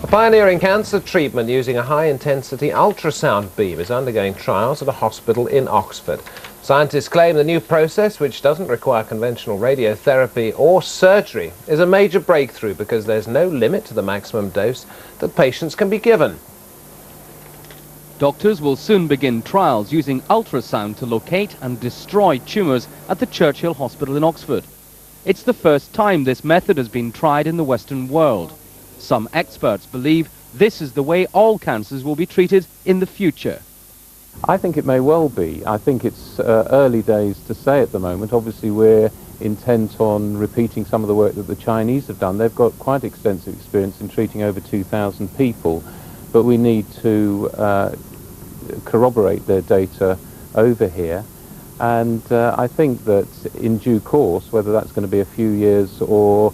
A pioneering cancer treatment using a high-intensity ultrasound beam is undergoing trials at a hospital in Oxford. Scientists claim the new process, which doesn't require conventional radiotherapy or surgery, is a major breakthrough because there's no limit to the maximum dose that patients can be given. Doctors will soon begin trials using ultrasound to locate and destroy tumours at the Churchill Hospital in Oxford. It's the first time this method has been tried in the Western world. Some experts believe this is the way all cancers will be treated in the future. I think it may well be. I think it's early days to say at the moment. Obviously we're intent on repeating some of the work that the Chinese have done. They've got quite extensive experience in treating over 2,000 people, but we need to corroborate their data over here. And I think that in due course, whether that's going to be a few years or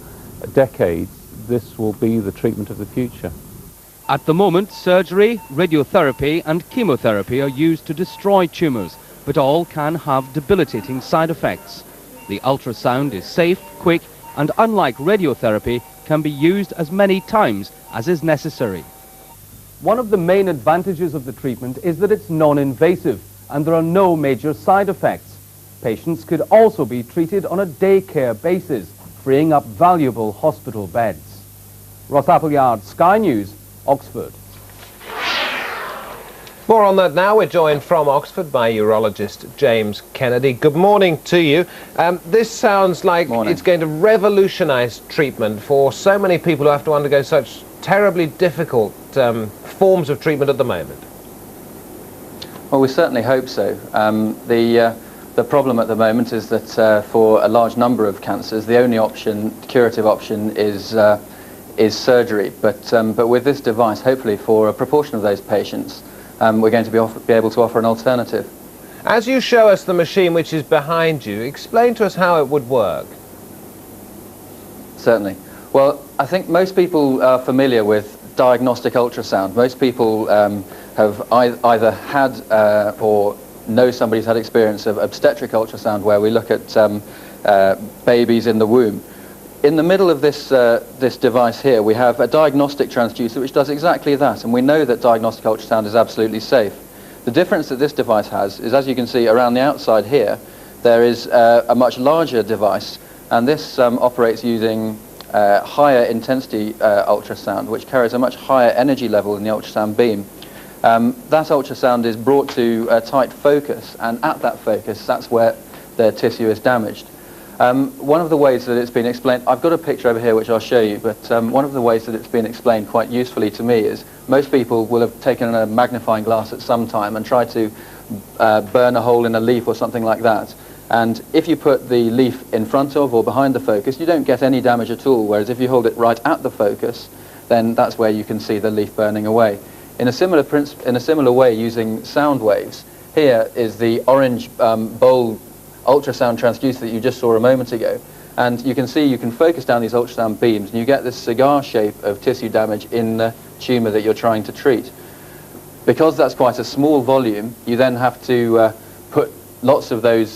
decades, this will be the treatment of the future. At the moment, surgery, radiotherapy and chemotherapy are used to destroy tumours, but all can have debilitating side effects. The ultrasound is safe, quick, and unlike radiotherapy, can be used as many times as is necessary. One of the main advantages of the treatment is that it's non-invasive and there are no major side effects. Patients could also be treated on a daycare basis, freeing up valuable hospital beds. Ross Appleyard, Sky News, Oxford. More on that now. We're joined from Oxford by urologist James Kennedy. Good morning to you. This sounds like it's going to revolutionise treatment for so many people who have to undergo such terribly difficult forms of treatment at the moment. Well, we certainly hope so. The problem at the moment is that for a large number of cancers, the only option, curative option, is surgery. But with this device, hopefully for a proportion of those patients, we're going to be able to offer an alternative. As you show us the machine which is behind you, explain to us how it would work. Certainly. Well, I think most people are familiar with diagnostic ultrasound. Most people have either had or know somebody who's had experience of obstetric ultrasound, where we look at babies in the womb. In the middle of this device here, we have a diagnostic transducer which does exactly that, and we know that diagnostic ultrasound is absolutely safe. The difference that this device has is, as you can see around the outside here, there is a much larger device, and this operates using higher intensity ultrasound, which carries a much higher energy level in the ultrasound beam. That ultrasound is brought to a tight focus, and at that focus, that's where the tissue is damaged. One of the ways that it's been explained, I've got a picture over here which I'll show you, but one of the ways that it's been explained quite usefully to me is most people will have taken a magnifying glass at some time and tried to burn a hole in a leaf or something like that. And if you put the leaf in front of or behind the focus, you don't get any damage at all, whereas if you hold it right at the focus, then that's where you can see the leaf burning away. In a similar way, using sound waves, here is the orange bowl ultrasound transducer that you just saw a moment ago, and you can see you can focus down these ultrasound beams and you get this cigar shape of tissue damage in the tumour that you're trying to treat. Because that's quite a small volume, you then have to put lots of those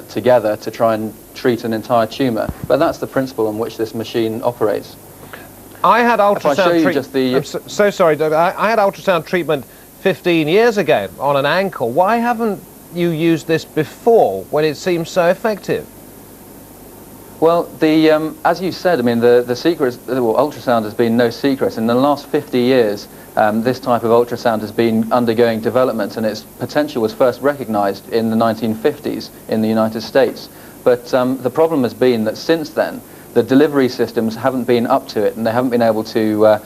together to try and treat an entire tumour, but that's the principle on which this machine operates. I had ultrasound treatment. I'm so sorry, Doug. I had ultrasound treatment 15 years ago on an ankle. Why haven't you used this before when it seems so effective? Well, as you said, I mean, the secret is, well, ultrasound has been no secret. In the last 50 years, this type of ultrasound has been undergoing development, and its potential was first recognized in the 1950s in the United States. But the problem has been that since then, the delivery systems haven't been up to it, and they haven't been able to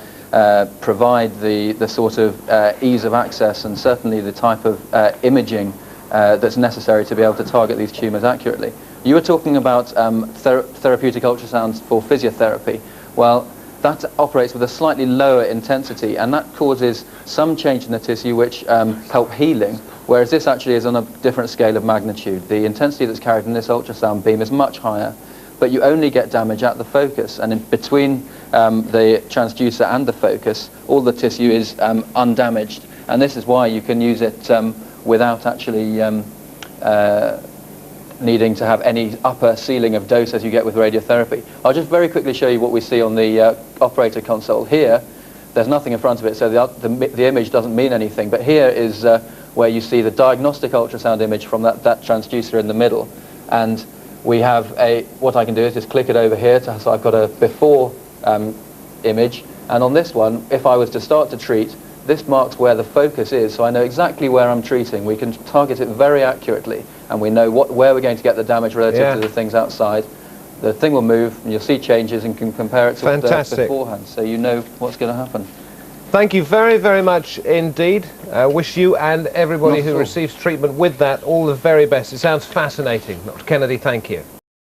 provide the sort of ease of access and certainly the type of imaging that's necessary to be able to target these tumours accurately. You were talking about therapeutic ultrasounds for physiotherapy. Well, that operates with a slightly lower intensity, and that causes some change in the tissue which help healing, whereas this actually is on a different scale of magnitude. The intensity that's carried in this ultrasound beam is much higher, but you only get damage at the focus, and in between the transducer and the focus, all the tissue is undamaged, and this is why you can use it without actually needing to have any upper ceiling of dose as you get with radiotherapy. I'll just very quickly show you what we see on the operator console. Here there's nothing in front of it, so the image doesn't mean anything. But here is where you see the diagnostic ultrasound image from that transducer in the middle. And we have what I can do is just click it over here, so I've got a before image. And on this one, if I was to start to treat, this marks where the focus is, so I know exactly where I'm treating. We can target it very accurately, and we know where we're going to get the damage relative to the things outside. The thing will move, and you'll see changes and can compare it to beforehand, so you know what's going to happen. Thank you very, very much indeed. Wish you and everybody who receives treatment with that all the very best. It sounds fascinating. Dr. Kennedy, thank you.